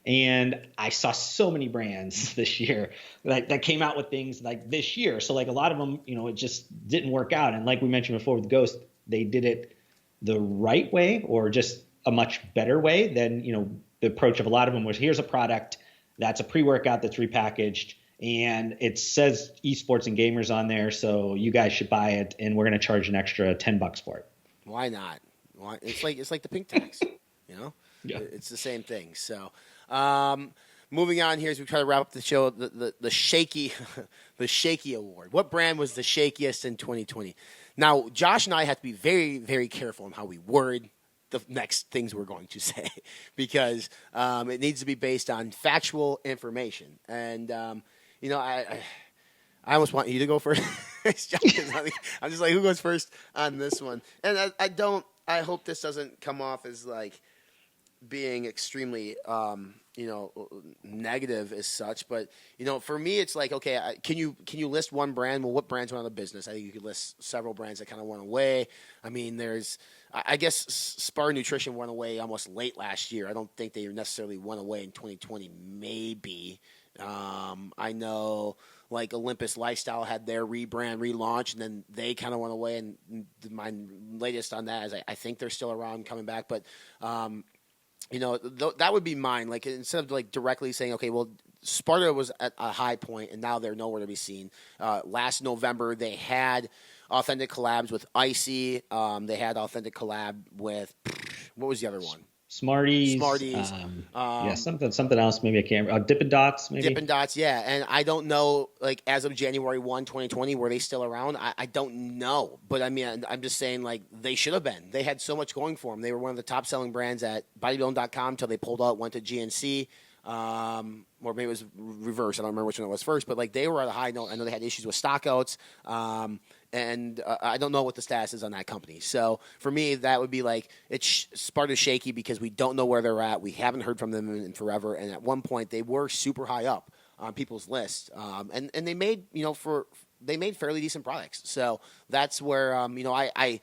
And I saw so many brands this year that came out with things like this year. So like a lot of them, it just didn't work out. And like we mentioned before with Ghost, they did it the right way, or just a much better way than, the approach of a lot of them was, here's a product that's a pre-workout that's repackaged, and it says esports and gamers on there, so you guys should buy it, and we're going to charge an extra $10 for it. Why not? It's like the pink tax, Yeah. It's the same thing. So, moving on here as we try to wrap up the show, the Shaky, the Shaky Award. What brand was the shakiest in 2020? Now, Josh and I have to be very, very careful on how we word the next things we're going to say, because it needs to be based on factual information. And I almost want you to go first. I'm just like, who goes first on this one? And I hope this doesn't come off as like being extremely, negative as such. But, for me, it's like, okay, can you list one brand? Well, what brands went out of business? I think you could list several brands that kind of went away. I mean, I guess Spar Nutrition went away almost late last year. I don't think they necessarily went away in 2020, maybe. I know like Olympus Lifestyle had their rebrand, relaunch, and then they kind of went away. And my latest on that is I think they're still around, coming back. But, that would be mine. Like, instead of like directly saying, okay, well, Sparta was at a high point and now they're nowhere to be seen. Last November, they had authentic collabs with Icy. They had authentic collab with, what was the other one? Smarties. Something else. Maybe I can't. Dippin' Dots. Maybe Dippin' Dots. Yeah, and I don't know. Like, as of January 1, 2020, were they still around? I don't know. But I mean, I'm just saying, like, they should have been. They had so much going for them. They were one of the top selling brands at bodybuilding.com until they pulled out, went to GNC. Or maybe it was reverse. I don't remember which one it was first. But like, they were at a high note. I know they had issues with stockouts. And I don't know what the status is on that company. So for me, that would be like, it's Sparta Shaky, because we don't know where they're at. We haven't heard from them in forever. And at one point, they were super high up on people's lists. And they made, they made fairly decent products. So that's where, I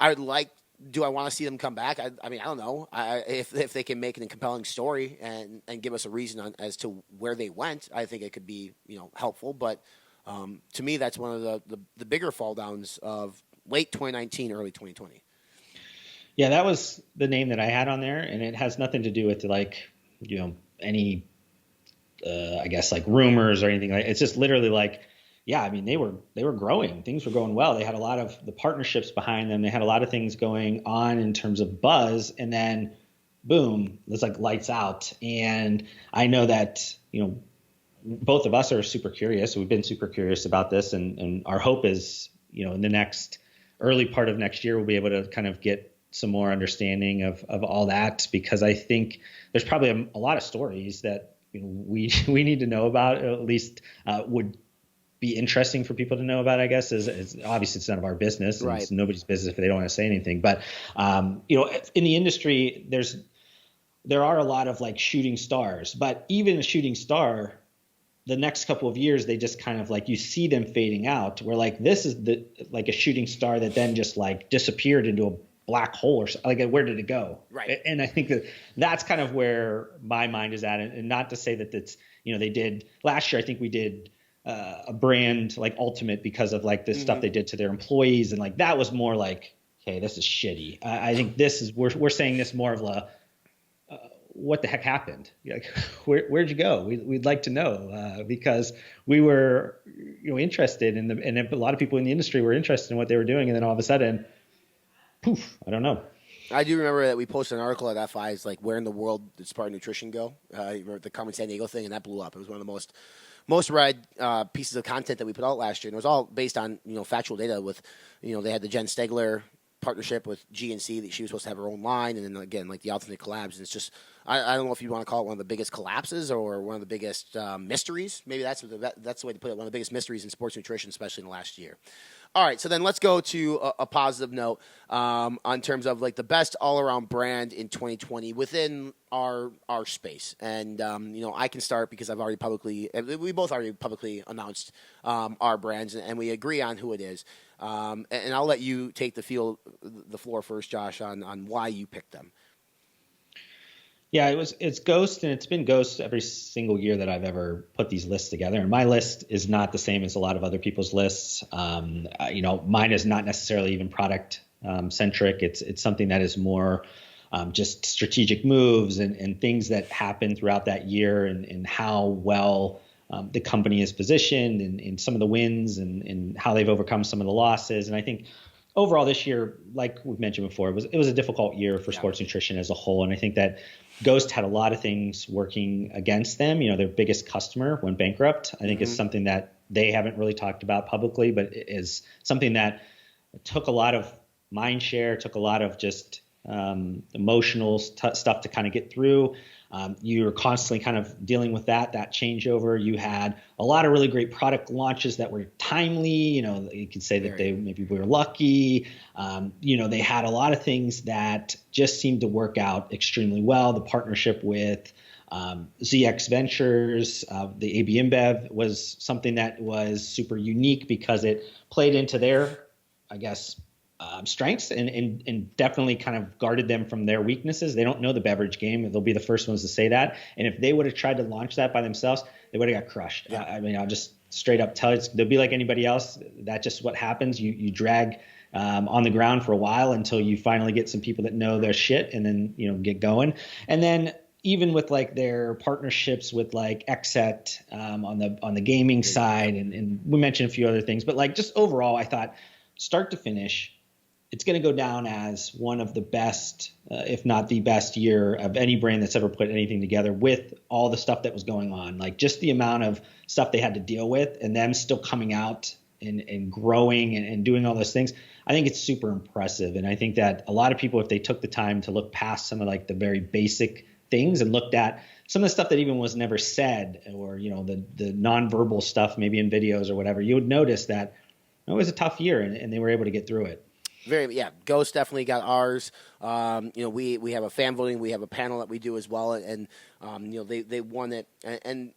would like, do I want to see them come back? I mean, I don't know. If they can make a compelling story and give us a reason as to where they went, I think it could be, helpful. But to me, that's one of the bigger fall downs of late 2019, early 2020. Yeah, that was the name that I had on there, and it has nothing to do with like, any, I guess like rumors or anything. Like, it's just literally like, yeah, I mean, they were growing. Things were going well. They had a lot of the partnerships behind them. They had a lot of things going on in terms of buzz, and then boom, it's like lights out. And I know that, both of us are super curious. We've been super curious about this, and our hope is, in the next early part of next year, we'll be able to kind of get some more understanding of all that, because I think there's probably a lot of stories that we need to know about, or at least would be interesting for people to know about, I guess. Is obviously it's none of our business, and right. It's nobody's business if they don't want to say anything. But in the industry, there are a lot of like shooting stars, but even a shooting star, the next couple of years, they just kind of like, you see them fading out. Where like, this is like a shooting star that then just like disappeared into a black hole, or like, where did it go? Right. And I think that's kind of where my mind is at. And not to say that that's, they did last year. I think we did a brand like Ultimate because of like the stuff they did to their employees, and like that was more like, okay, this is shitty. I think this is we're saying this more of a what the heck happened? Like, where'd you go? We'd like to know because we were interested in and a lot of people in the industry were interested in what they were doing, and then all of a sudden, poof, I don't know. I do remember that we posted an article at FI's like, where in the world did Spartan Nutrition go? The Carmen San Diego thing, and that blew up. It was one of the most read pieces of content that we put out last year, and it was all based on factual data. With they had the Jen Stegler partnership with GNC that she was supposed to have her own line, and then again like the Ultimate collabs. And it's just I don't know if you want to call it one of the biggest collapses or one of the biggest mysteries. Maybe that's the way to put it. One of the biggest mysteries in sports nutrition, especially in the last year. All right, so then let's go to a positive note on terms of like the best all-around brand in 2020 within our space. And I can start because we both already publicly announced our brands, and we agree on who it is. And I'll let you take the floor first, Josh, on why you picked them. Yeah, it's Ghost, and it's been Ghost every single year that I've ever put these lists together. And my list is not the same as a lot of other people's lists. Mine is not necessarily even product centric. It's something that is more just strategic moves and things that happen throughout that year, and how well the company is positioned, and some of the wins, and how they've overcome some of the losses. And I think overall this year, like we've mentioned before, it was a difficult year for sports nutrition as a whole. And I think that Ghost had a lot of things working against them. Their biggest customer went bankrupt. I think is something that they haven't really talked about publicly, but it is something that took a lot of mind share, took a lot of just emotional stuff to kind of get through. You were constantly kind of dealing with that changeover. You had a lot of really great product launches that were timely. You could say that maybe we were lucky. They had a lot of things that just seemed to work out extremely well. The partnership with ZX Ventures, the AB InBev was something that was super unique because it played into their, I guess, strengths and definitely kind of guarded them from their weaknesses. They don't know the beverage game. They'll be the first ones to say that. And if they would have tried to launch that by themselves, they would have got crushed. Yeah. I'll just straight up tell you, they'll be like anybody else. That's just what happens. You drag on the ground for a while until you finally get some people that know their shit, and then, get going. And then even with like their partnerships with like Xset on the gaming side, and we mentioned a few other things, but like just overall, I thought start to finish, it's going to go down as one of the best, if not the best year of any brand that's ever put anything together, with all the stuff that was going on. Like just the amount of stuff they had to deal with, and them still coming out and growing and doing all those things. I think it's super impressive. And I think that a lot of people, if they took the time to look past some of like the very basic things and looked at some of the stuff that even was never said, or, the nonverbal stuff, maybe in videos or whatever, you would notice that it was a tough year, and they were able to get through it. Ghost definitely got ours. We have a fan voting. We have a panel that we do as well, and they won it. And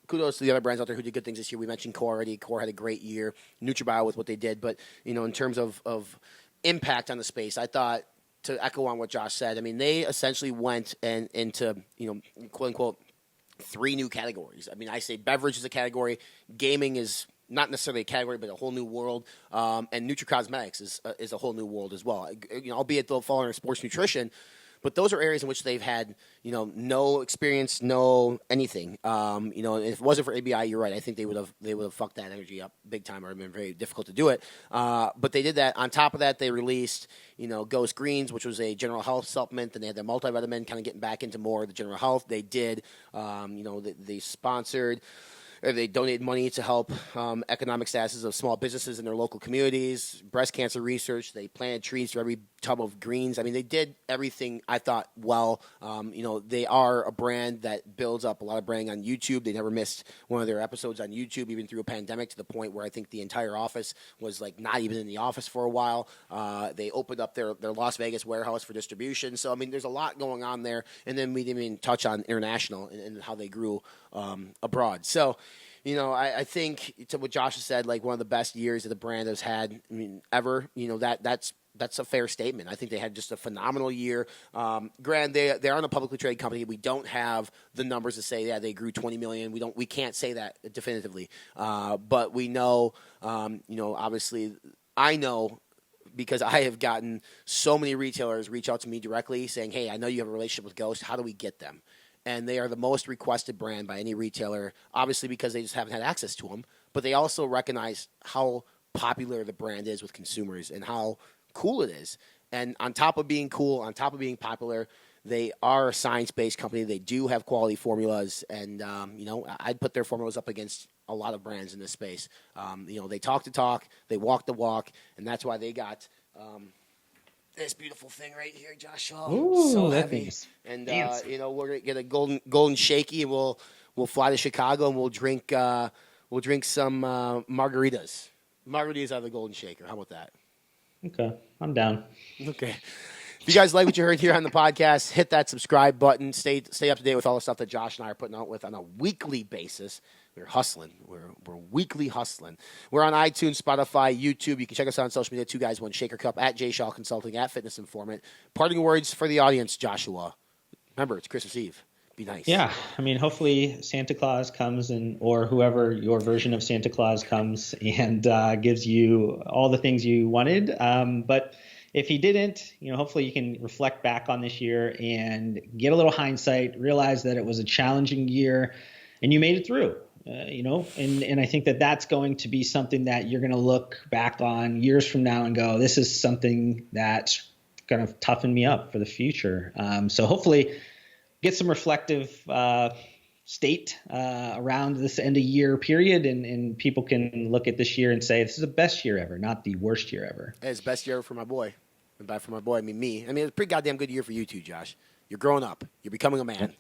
kudos to the other brands out there who did good things this year. We mentioned Core already. Core had a great year. NutriBio with what they did, but in terms of impact on the space, I thought, to echo on what Josh said, they essentially went into quote unquote 3 new categories. I say beverage is a category, gaming is not necessarily a category, but a whole new world. And nutricosmetics is a whole new world as well. Albeit they'll fall under sports nutrition, but those are areas in which they've had, no experience, no anything. If it wasn't for ABI, you're right. I think they would have fucked that energy up big time, or it'd been very difficult to do it. But they did that. On top of that, they released, Ghost Greens, which was a general health supplement. Then they had their multivitamin, kind of getting back into more of the general health. They did, they sponsored. They donated money to help economic statuses of small businesses in their local communities, breast cancer research. They planted trees for every tub of greens. They did everything, I thought, well. They are a brand that builds up a lot of branding on YouTube. They never missed one of their episodes on YouTube, even through a pandemic, to the point where I think the entire office was like not even in the office for a while. They opened up their Las Vegas warehouse for distribution. So, there's a lot going on there. And then we didn't even touch on international and how they grew abroad. So, I think, to what Josh has said, like one of the best years that the brand has had, ever. That's that's a fair statement. I think they had just a phenomenal year. Granted, they aren't a publicly traded company. We don't have the numbers to say, yeah, they grew 20 million. We can't say that definitively. But we know, obviously, I know because I have gotten so many retailers reach out to me directly saying, hey, I know you have a relationship with Ghost. How do we get them? And they are the most requested brand by any retailer, obviously because they just haven't had access to them. But they also recognize how popular the brand is with consumers and how cool it is. And on top of being cool, on top of being popular, they are a science-based company. They do have quality formulas, and I'd put their formulas up against a lot of brands in this space. They talk the talk, they walk the walk, and that's why they got this beautiful thing right here, Joshua. Ooh, so that heavy. thing's And fancy. we're gonna get a golden shaky, and we'll fly to Chicago and we'll drink some margaritas. Margaritas out of the golden shaker. How about that? Okay, I'm down. Okay. If you guys like what you heard here on the podcast, hit that subscribe button. Stay up to date with all the stuff that Josh and I are putting out with on a weekly basis. We're hustling. We're weekly hustling. We're on iTunes, Spotify, YouTube. You can check us out on social media. 2 Guys, 1 Shaker Cup, at J Shaw Consulting, at Fitness Informant. Parting words for the audience, Joshua. Remember, it's Christmas Eve. Be nice. Yeah, I mean, hopefully Santa Claus comes or whoever your version of Santa Claus comes and gives you all the things you wanted. But if he didn't, hopefully you can reflect back on this year and get a little hindsight, realize that it was a challenging year and you made it through. And I think that that's going to be something that you're going to look back on years from now and go, this is something that's going to toughen me up for the future. So hopefully get some reflective state around this end of year period, and people can look at this year and say, this is the best year ever, not the worst year ever. Hey, it's the best year ever for my boy. And by for my boy, I mean me. I mean, it's a pretty goddamn good year for you too, Josh. You're growing up. You're becoming a man.